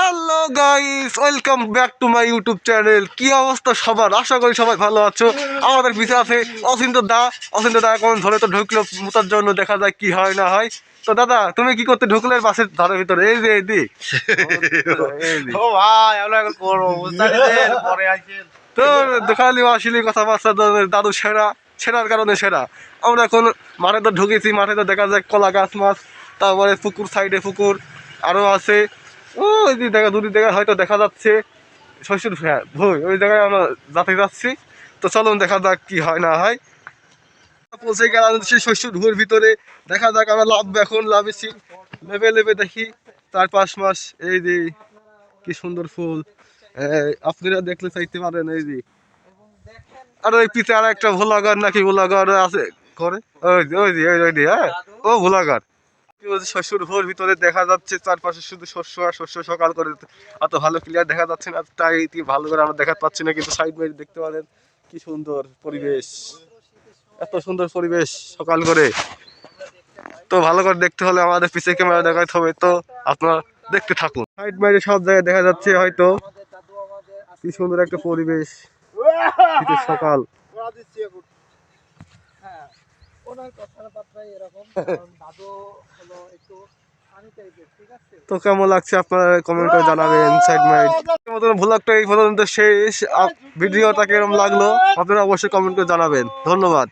Hello guys, welcome back to my YouTube channel. কি অবস্থা সবার? আশা করি সবাই ভালো আছো। আমাদের পিছনে আছে অচিন্ত দা এখন ধরে তো ঢুকলো মুতার জন্য, দেখা যায় কি হয় না হয়। তো দাদা, তুমি কি করতে ঢুকলে বাসের ধারের ভিতরে? এই যে এইদিক ও ভাই আমরা এখন করবো বুঝতে পারছেন পরে আসেন। তো খালি আসলে কথাবার্তা দাদু সেরার কারণে সেরা। আমরা এখন মাঠে তো ঢুকেছি, মাঠে তো দেখা যায় কলা গাছ মাছ, তারপরে পুকুর, সাইডে পুকুর আরও আছে। ওই যে দেখা দুদিক দেখা হয়তো দেখা যাচ্ছে শ্বশুর ভুই, ওই জায়গায় আমরা যাচ্ছি। তো চলুন দেখা যাক কি হয় না হয়। পৌঁছে গেলাম সেই শ্বশুর ভুঁর ভিতরে। দেখা যাক আমরা এখন লাভেছি, লেবে দেখি 4-5 মাস। এই যে কি সুন্দর ফুল, আপনারা দেখলে চাইতে পারেন। এই যে আর ওই পিছে আর একটা ভোলাগার নাকি ভোলাগার আছে করে, ওই যে হ্যাঁ, ও ভোলাগার। শ্বশুর ভোর ভিতরে দেখা যাচ্ছে চারপাশে শুধু শস্য আর শস্য। সকাল করে অত ভালো ক্লিয়ার দেখা যাচ্ছে না, তাই ভালো করে আমরা দেখাতে পাচ্ছি না, কিন্তু সাইড বাইড দেখতে পারেন কি সুন্দর পরিবেশ, এত সুন্দর পরিবেশ সকাল করে। তো ভালো করে দেখতে হলে আমাদের পিছে ক্যামেরা দেখাতে হবে, তো আপনারা দেখতে থাকুন। সাইড বাইরে সব জায়গায় দেখা যাচ্ছে হয়তো কি সুন্দর একটা পরিবেশ, সকাল। তো কেমন লাগছে আপনারা কমেন্ট করে জানাবেন। সাইড মাইড মতন ভ্লগটা এই পর্যন্ত শেষ। ভিডিওটা কেমন লাগলো আপনারা অবশ্যই কমেন্ট করে জানাবেন। ধন্যবাদ।